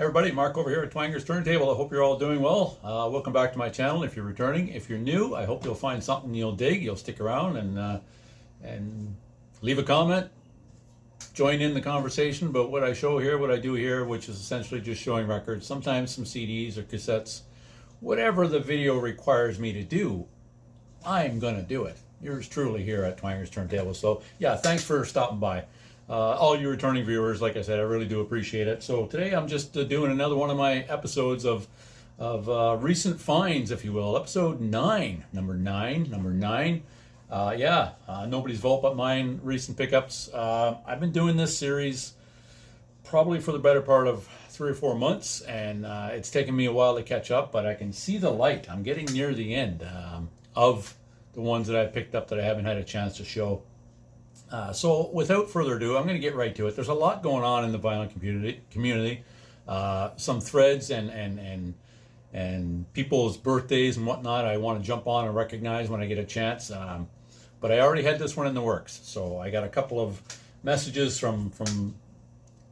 Hey everybody, Mark over here at Twanger's Turntable. I hope you're all doing well. Welcome back to my channel. If you're returning, if you're new, I hope you'll find something you'll dig. You'll stick around and leave a comment, join in the conversation about what I show here, what I do here, which is essentially just showing records, sometimes some CDs or cassettes. Whatever the video requires me to do, I'm going to do it. Yours truly here at Twanger's Turntable. So yeah, thanks for stopping by. All you returning viewers, like I said, I really do appreciate it. So today I'm just doing another one of my episodes of recent finds, if you will. Episode 9, number 9. Nobody's Vault But Mine, recent pickups. I've been doing this series probably for the better part of 3 or 4 months, and it's taken me a while to catch up, but I can see the light. I'm getting near the end of the ones that I picked up that I haven't had a chance to show. So without further ado, I'm going to get right to it. There's a lot going on in the vinyl community. Some threads and people's birthdays and whatnot I want to jump on and recognize when I get a chance. But I already had this one in the works. So I got a couple of messages from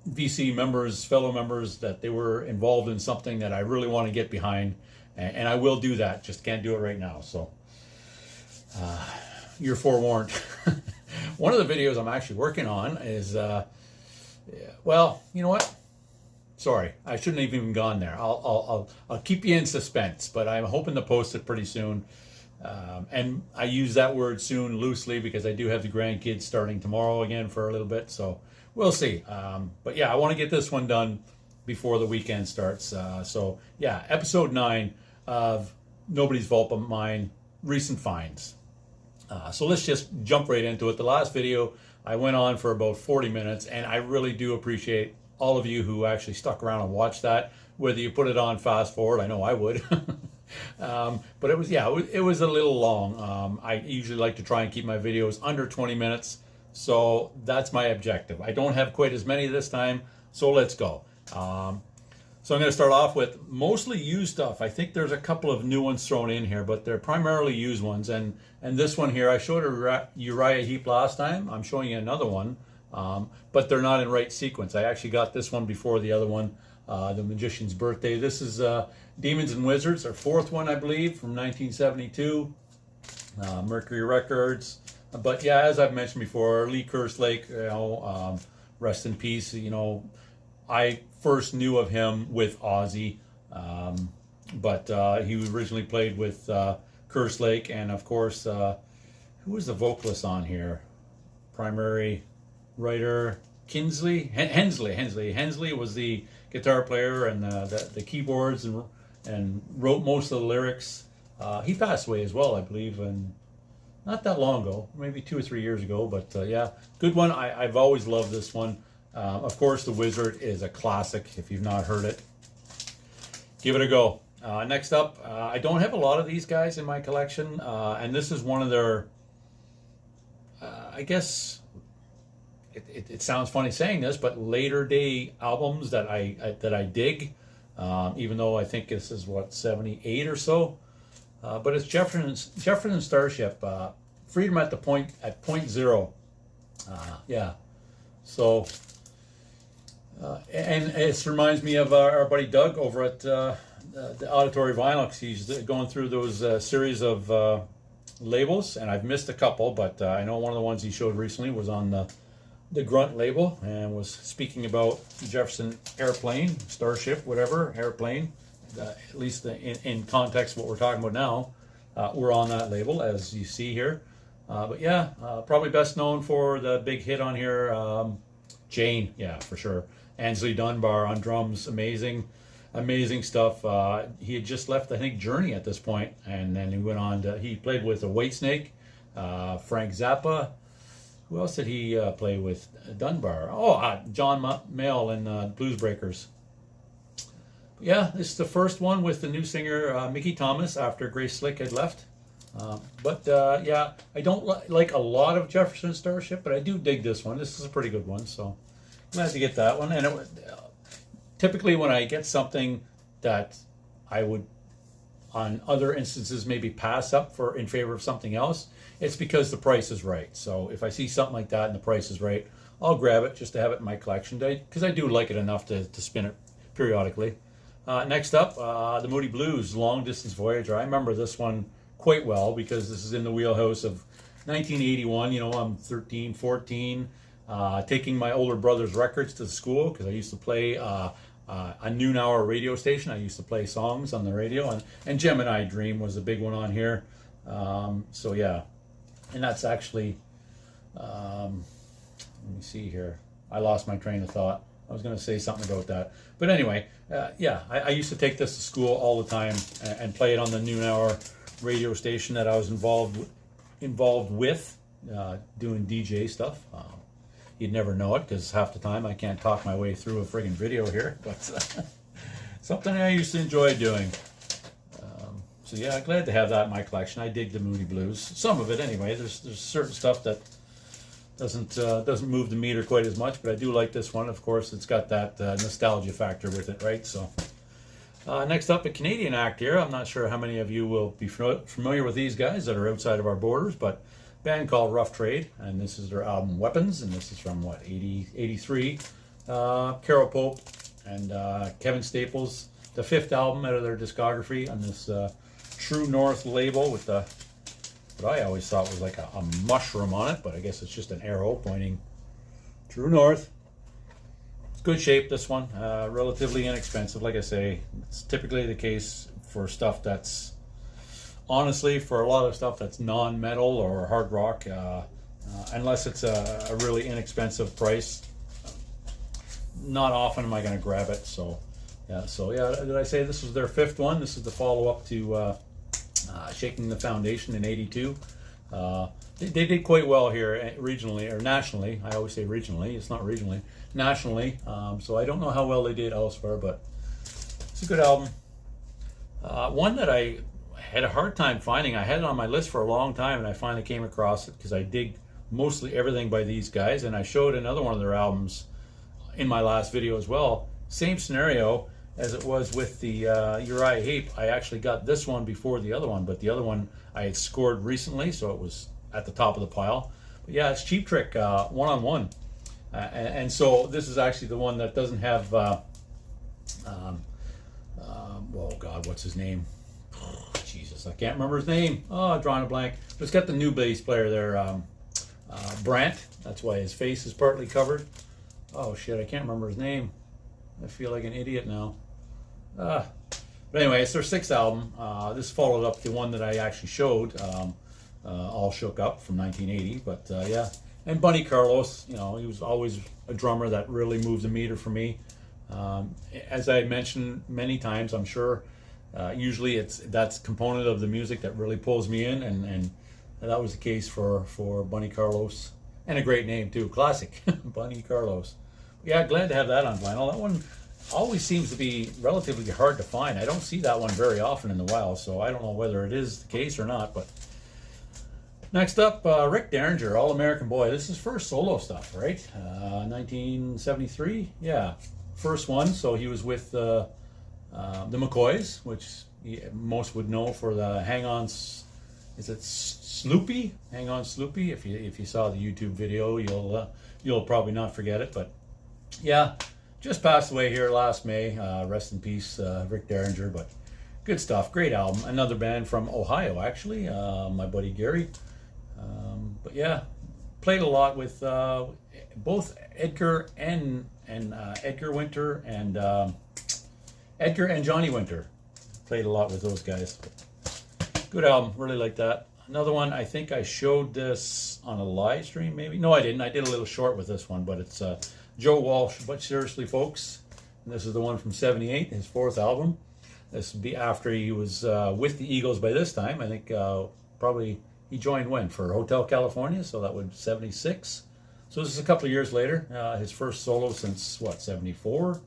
VC members, fellow members, that they were involved in something that I really want to get behind. And I will do that, just can't do it right now. So you're forewarned. One of the videos I'm actually working on is, well, you know what? Sorry, I shouldn't have even gone there. I'll keep you in suspense, but I'm hoping to post it pretty soon. And I use that word soon loosely because I do have the grandkids starting tomorrow again for a little bit, so we'll see. But yeah, I want to get this one done before the weekend starts. So yeah, episode 9 of Nobody's Vault But Mine, recent finds. So let's just jump right into it. The last video, I went on for about 40 minutes, and I really do appreciate all of you who actually stuck around and watched that, whether you put it on fast forward. I know I would. But it was a little long. I usually like to try and keep my videos under 20 minutes, so that's my objective. I don't have quite as many this time, so let's go. So I'm going to start off with mostly used stuff. I think there's a couple of new ones thrown in here, but they're primarily used ones. And this one here, I showed a Uriah Heep last time. I'm showing you another one, but they're not in right sequence. I actually got this one before the other one, The Magician's Birthday. This is Demons and Wizards, our 4th one, I believe, from 1972, Mercury Records. But yeah, as I've mentioned before, Lee Kerslake, rest in peace. I first knew of him with Ozzy, but he originally played with Kerslake, and of course, who was the vocalist on here? Primary writer Hensley was the guitar player and the keyboards and wrote most of the lyrics. He passed away as well, I believe, and not that long ago, maybe 2 or 3 years ago. But yeah, good one. I've always loved this one. Of course, The Wizard is a classic. If you've not heard it, give it a go. Next up, I don't have a lot of these guys in my collection, and this is one of their, I guess, it sounds funny saying this, but later day albums that I dig, even though I think this is, what, 78 or so. But it's Jefferson Starship, Freedom at Point Zero. Yeah. So, and it reminds me of our buddy Doug over at the Auditory Vinyl. He's going through those series of labels, and I've missed a couple, but I know one of the ones he showed recently was on the Grunt label and was speaking about Jefferson Airplane, Starship, whatever, Airplane. At least in context of what we're talking about now, we're on that label, as you see here. But yeah, probably best known for the big hit on here, Jane, yeah, for sure. Ainsley Dunbar on drums, amazing stuff. He had just left, I think, Journey at this point, and then he went on to, he played with Whitesnake, Frank Zappa. Who else did he play with? Dunbar. Oh, John Mayall in Blues Breakers. Yeah, this is the first one with the new singer Mickey Thomas after Grace Slick had left. But yeah, I don't like a lot of Jefferson Starship, but I do dig this one. This is a pretty good one, so glad to get that one. And typically when I get something that I would, on other instances, maybe pass up in favor of something else, it's because the price is right. So if I see something like that and the price is right, I'll grab it just to have it in my collection, because I do like it enough to spin it periodically. Next up, the Moody Blues, Long Distance Voyager. I remember this one quite well because this is in the wheelhouse of 1981. You know, I'm 13, 14, taking my older brother's records to school because I used to play a noon hour radio station. I used to play songs on the radio, and Gemini Dream was a big one on here. So yeah, and that's actually, let me see here. I lost my train of thought. I was going to say something about that. But anyway, yeah, I used to take this to school all the time and play it on the noon hour radio station that I was involved with, doing DJ stuff. You'd never know it because half the time I can't talk my way through a friggin' video here. But something I used to enjoy doing. So yeah, glad to have that in my collection. I dig the Moody Blues. Some of it anyway. There's certain stuff that doesn't move the meter quite as much, but I do like this one. Of course, it's got that nostalgia factor with it, right? So next up, a Canadian act here. I'm not sure how many of you will be familiar with these guys that are outside of our borders, but a band called Rough Trade, and this is their album Weapons, and this is from what, 83. Carol Pope and Kevin Staples, the 5th album out of their discography on this True North label with the what I always thought was like a mushroom on it, but I guess it's just an arrow pointing true north. It's good shape, this one. Relatively inexpensive, like I say. It's typically the case for stuff that's, honestly, for a lot of stuff that's non-metal or hard rock, unless it's a really inexpensive price, not often am I going to grab it. So yeah, did I say this was their 5th one? This is the follow-up to Shaking the Foundation in 82. They did quite well here regionally or nationally. I always say regionally, it's not regionally, nationally. So I don't know how well they did elsewhere, but it's a good album. One that I had a hard time finding. I had it on my list for a long time, and I finally came across it because I dig mostly everything by these guys, and I showed another one of their albums in my last video as well. Same scenario as it was with the Uriah Heep. I actually got this one before the other one, but the other one I had scored recently, so it was at the top of the pile. But yeah, it's Cheap Trick, one-on-one. And so this is actually the one that doesn't have, oh God, what's his name? Oh, Jesus, I can't remember his name. Oh, I'm drawing a blank. But it's got the new bass player there, Brant. That's why his face is partly covered. Oh shit, I can't remember his name. I feel like an idiot now. But anyway, it's their 6th album. This followed up the one that I actually showed, All Shook Up from 1980. But yeah, and Bunny Carlos, you know, he was always a drummer that really moved the meter for me. As I mentioned many times, I'm sure, usually that's component of the music that really pulls me in, and that was the case for Bunny Carlos. And a great name too, classic, Bunny Carlos. Yeah, glad to have that on vinyl. That one always seems to be relatively hard to find. I don't see that one very often in the wild, so I don't know whether it is the case or not. But next up, Rick Derringer, All American Boy. This is first solo stuff, right? 1973, yeah, first one. So he was with the McCoys, which most would know for the Hang On. Is it Sloopy? Hang On Sloopy. If you saw the YouTube video, you'll probably not forget it, but. Yeah, just passed away here last May. Rest in peace, Rick Derringer. But good stuff, great album. Another band from Ohio, actually, my buddy Gary. But yeah, played a lot with both Edgar and Edgar Winter and Edgar and Johnny Winter. Played a lot with those guys. Good album, really like that. Another one, I think I showed this on a live stream, maybe. No, I didn't. I did a little short with this one, but it's Joe Walsh, But Seriously Folks. And this is the one from 78, his 4th album. This would be after he was with the Eagles by this time. I think probably he joined when? For Hotel California, so that would 76. So this is a couple of years later. His first solo since, what, 74?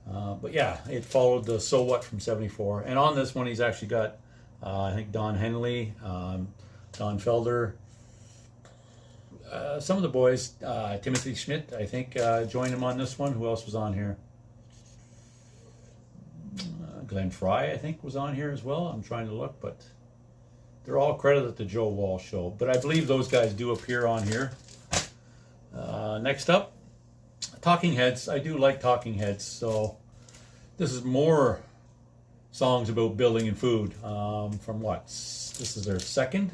But yeah, it followed the So What from 74. And on this one, he's actually got, I think, Don Henley, Don Felder, some of the boys, Timothy Schmidt, I think, joined him on this one. Who else was on here? Glenn Fry, I think, was on here as well. I'm trying to look, but they're all credited to Joe Walsh Show. But I believe those guys do appear on here. Next up, Talking Heads. I do like Talking Heads, so This is more songs about building and food. From what? This is their second?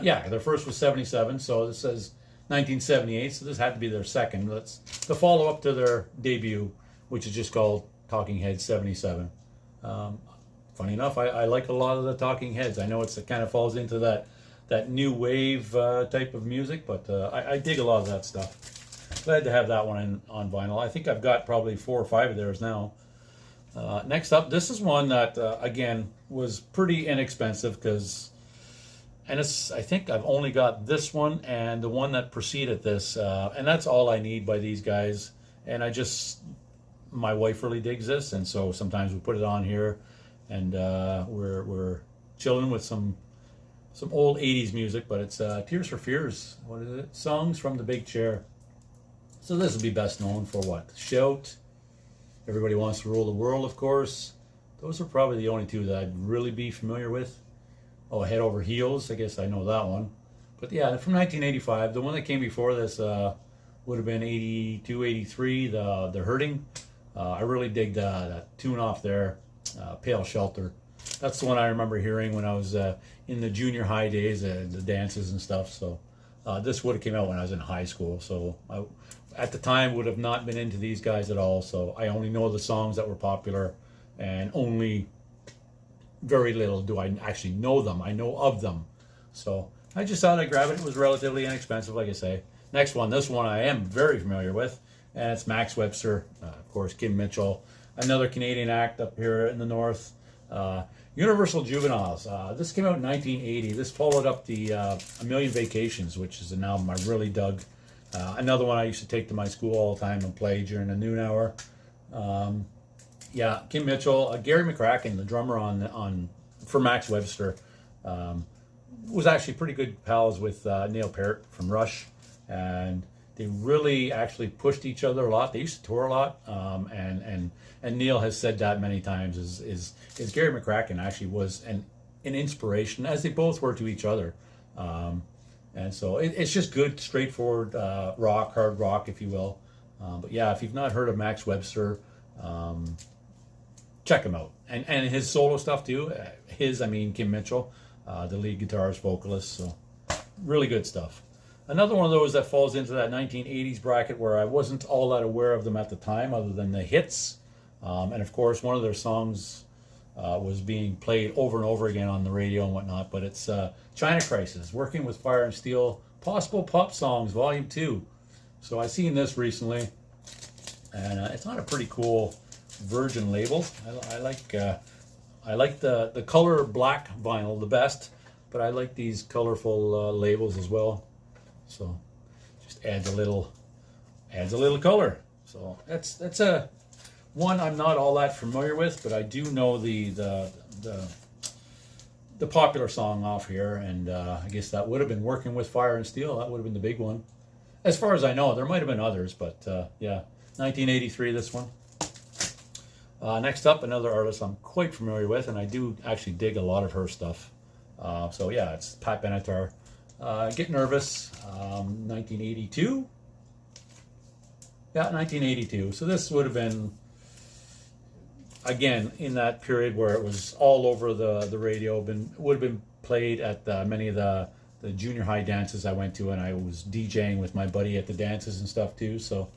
Yeah, their first was 77, so this says 1978, so this had to be their second. That's the follow-up to their debut, which is just called Talking Heads 77. Funny enough, I like a lot of the Talking Heads. I know it kind of falls into that new wave type of music, but I dig a lot of that stuff. Glad to have that one on vinyl. I think I've got probably 4 or 5 of theirs now. Next up, this is one that, again, was pretty inexpensive and I think I've only got this one and the one that preceded this, and that's all I need by these guys. And my wife really digs this, and so sometimes we put it on here, and we're chilling with some old 80s music, but it's Tears for Fears. What is it? Songs from the Big Chair. So this would be best known for what? Shout, Everybody Wants to Rule the World, of course. Those are probably the only two that I'd really be familiar with. Oh, Head Over Heels, I guess I know that one. But yeah, from 1985. The one that came before this would have been 82, 83, the Hurting. I really dig that tune off there, Pale Shelter. That's the one I remember hearing when I was in the junior high days, the dances and stuff. So this would have came out when I was in high school. So I, at the time, would have not been into these guys at all. So I only know the songs that were popular, and only very little do I actually know them. I know of them. So I just thought I'd grab it. It was relatively inexpensive, like I say. Next one, this one I am very familiar with, and it's Max Webster, of course, Kim Mitchell, another Canadian act up here in the north. Universal Juveniles. This came out in 1980. This followed up the A Million Vacations, which is an album I really dug. Another one I used to take to my school all the time and play during the noon hour. Yeah, Kim Mitchell, Gary McCracken, the drummer for Max Webster, was actually pretty good pals with Neil Peart from Rush, and they really actually pushed each other a lot. They used to tour a lot, and Neil has said that many times. Is Gary McCracken actually was an inspiration, as they both were to each other, and so it's just good, straightforward rock, hard rock, if you will. But yeah, if you've not heard of Max Webster, check him out, and his solo stuff too. Kim Mitchell, the lead guitarist, vocalist. So really good stuff. Another one of those that falls into that 1980s bracket where I wasn't all that aware of them at the time, other than the hits. And of course, one of their songs was being played over and over again on the radio and whatnot. But it's China Crisis, Working with Fire and Steel, Possible Pop Songs, Volume 2. So I seen this recently, and it's on a pretty cool Virgin label. I like the color black vinyl the best, but I like these colorful labels as well. So just adds a little color. So that's a one I'm not all that familiar with, but I do know the popular song off here, and I guess that would have been Working with Fire and Steel. That would have been the big one, as far as I know. There might have been others, but yeah, 1983. This one. Next up, another artist I'm quite familiar with, and I do actually dig a lot of her stuff. So yeah, it's Pat Benatar. Get Nervous, 1982. Yeah, 1982. So this would have been, again, in that period where it was all over the radio. Would have been played at many of the junior high dances I went to, and I was DJing with my buddy at the dances and stuff too. So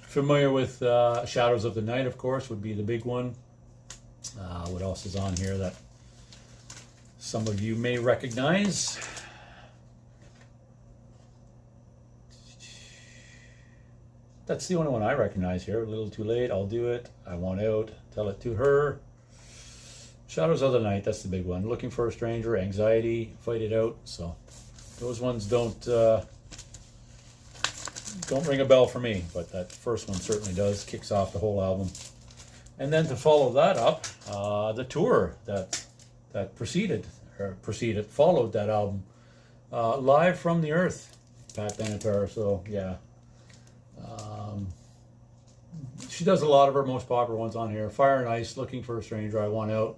familiar with Shadows of the Night, of course, would be the big one. What else is on here that some of you may recognize? That's the only one I recognize here. A Little Too Late, I'll Do It, I Want Out, Tell It to Her. Shadows of the Night, that's the big one. Looking for a Stranger, Anxiety, Fight It Out. So those ones don't ring a bell for me, but that first one certainly does. Kicks off the whole album. And then to follow that up, the tour that followed that album, Live from the Earth, Pat Benatar. So yeah. She does a lot of her most popular ones on here. Fire and Ice, Looking for a Stranger, I Want Out,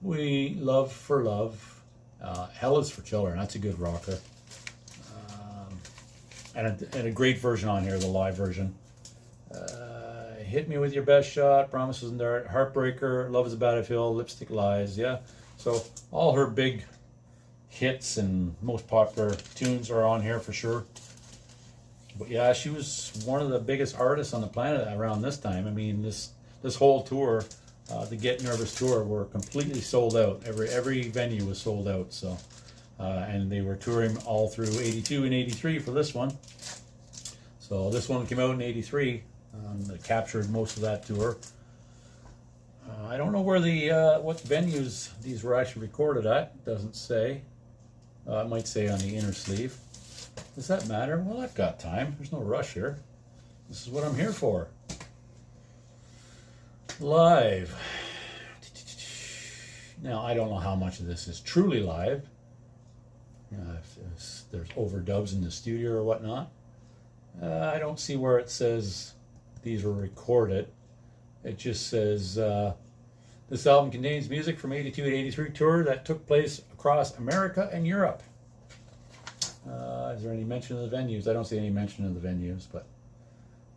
We Love for Love, Hell is for Children. That's a good rocker. And a great version on here, the live version. Hit Me With Your Best Shot, Promises and Dart, Heartbreaker, Love Is a Battlefield, Lipstick Lies, yeah. So all her big hits and most popular tunes are on here for sure. But yeah, she was one of the biggest artists on the planet around this time. I mean, this whole tour, the Get Nervous tour, were completely sold out. Every venue was sold out. So, and they were touring all through '82 and '83 for this one. So this one came out in '83. That captured most of that tour. I don't know where what venues these were actually recorded at. It doesn't say. It might say on the inner sleeve. Does that matter? Well, I've got time. There's no rush here. This is what I'm here for. Live. Now, I don't know how much of this is truly live. If there's overdubs in the studio or whatnot. I don't see where it says these were recorded. It just says this album contains music from '82 to '83 tour that took place across America and Europe. Is there any mention of the venues? I don't see any mention of the venues, but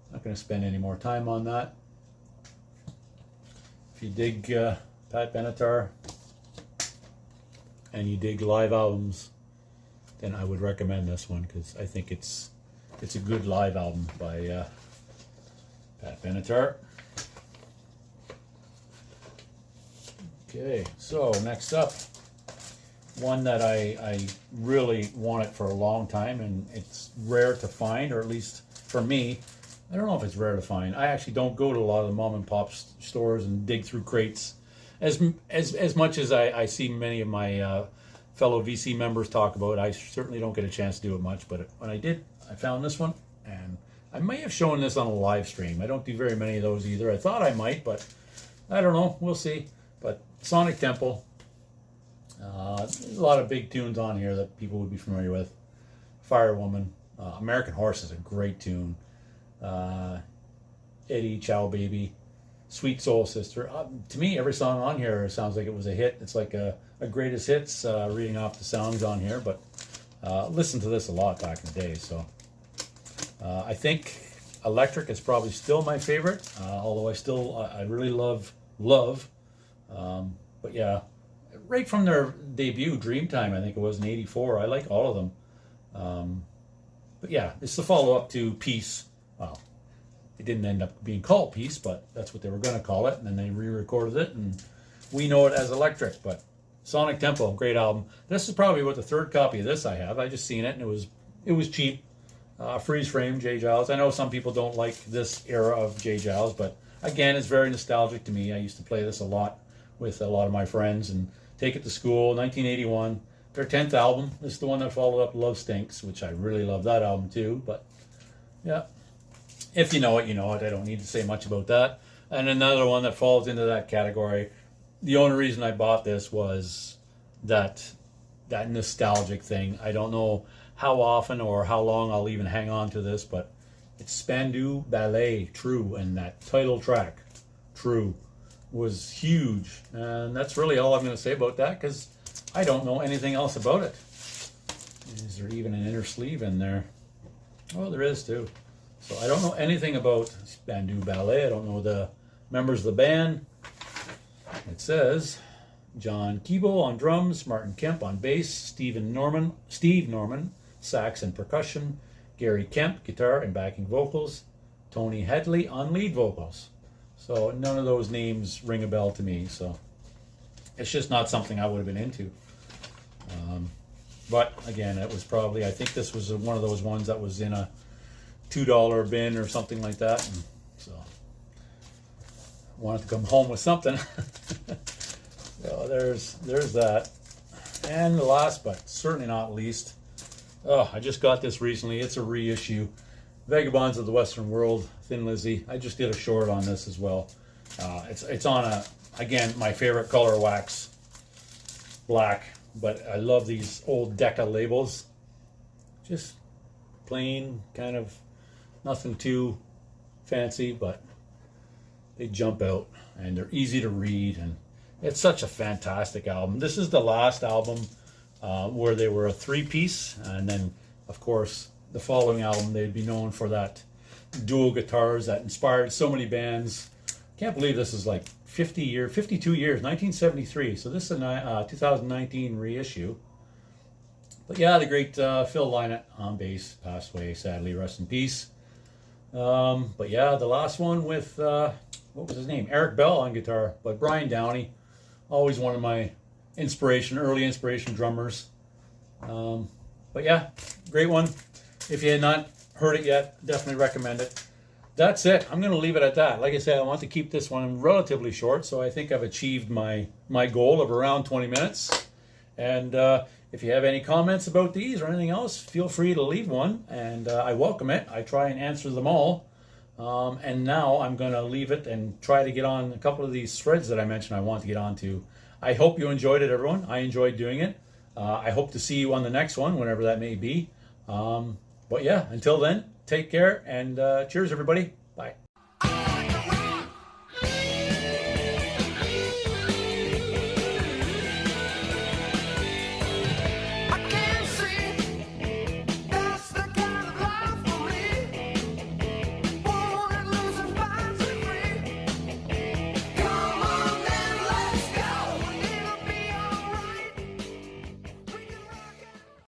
I'm not going to spend any more time on that. If you dig Pat Benatar and you dig live albums, then I would recommend this one because I think it's a good live album by Pat Benatar. Okay, so next up, one that I really wanted for a long time, and it's rare to find, or at least for me. I don't know if it's rare to find. I actually don't go to a lot of the mom and pop stores and dig through crates as much as I see many of my fellow VC members talk about. I certainly don't get a chance to do it much, but when I did, I found this one, and I may have shown this on a live stream. I don't do very many of those either. I thought I might, but I don't know. We'll see. But Sonic Temple. There's a lot of big tunes on here that people would be familiar with. Firewoman. American Horse is a great tune. Eddie, Ciao Baby. Sweet Soul Sister. To me, every song on here sounds like it was a hit. It's like a greatest hits, reading off the songs on here. But listened to this a lot back in the day. So I think Electric is probably still my favorite. Although I really love. But yeah, right from their debut, Dreamtime, I think it was in '84. I like all of them. But yeah, it's the follow-up to Peace. Well, it didn't end up being called Peace, but that's what they were going to call it. And then they re-recorded it, and we know it as Electric. But Sonic Temple, great album. This is probably what the third copy of this I have. I just seen it, and it was cheap. Freeze frame, Jay Giles. I know some people don't like this era of Jay Giles, but again, it's very nostalgic to me. I used to play this a lot with a lot of my friends and take it to school. 1981, their 10th album. This is the one that followed up Love Stinks, which I really love that album too. But yeah, if you know it, you know it. I don't need to say much about that. And another one that falls into that category. The only reason I bought this was that nostalgic thing. I don't know how often or how long I'll even hang on to this, but it's Spandau Ballet, True, and that title track, True, was huge. And that's really all I'm going to say about that, because I don't know anything else about it. Is there even an inner sleeve in there? Oh, there is too. So I don't know anything about Spandau Ballet. I don't know the members of the band. It says John Keeble on drums, Martin Kemp on bass, Steve Norman, sax and percussion, Gary Kemp, guitar and backing vocals, Tony Headley on lead vocals. So none of those names ring a bell to me, so it's just not something I would have been into. But again, it was probably, I think this was one of those ones that was in a $2 bin or something like that, and so I wanted to come home with something. So there's that. And the last but certainly not least, I just got this recently. It's a reissue. Vagabonds of the Western World, Thin Lizzy. I just did a short on this as well. It's on again, my favorite color, wax, black. But I love these old Decca labels. Just plain, kind of nothing too fancy, but they jump out and they're easy to read, and it's such a fantastic album. This is the last album where they were a three-piece, and then of course the following album they'd be known for that dual guitars that inspired so many bands. Can't believe this is like 52 years, 1973. So this is a 2019 reissue. But yeah, the great Phil Lynott on bass passed away, sadly, rest in peace. But yeah, the last one with, what was his name? Eric Bell on guitar, but Brian Downey, always one of my early inspiration drummers. But yeah, great one. If you had not heard it yet, definitely recommend it. That's it. I'm going to leave it at that. Like I said, I want to keep this one relatively short, so I think I've achieved my goal of around 20 minutes. And if you have any comments about these or anything else, feel free to leave one, and I welcome it. I try and answer them all. And now I'm going to leave it and try to get on a couple of these threads that I mentioned I want to get onto. I hope you enjoyed it, everyone. I enjoyed doing it. I hope to see you on the next one, whenever that may be. But yeah, until then, take care, and cheers, everybody. Bye.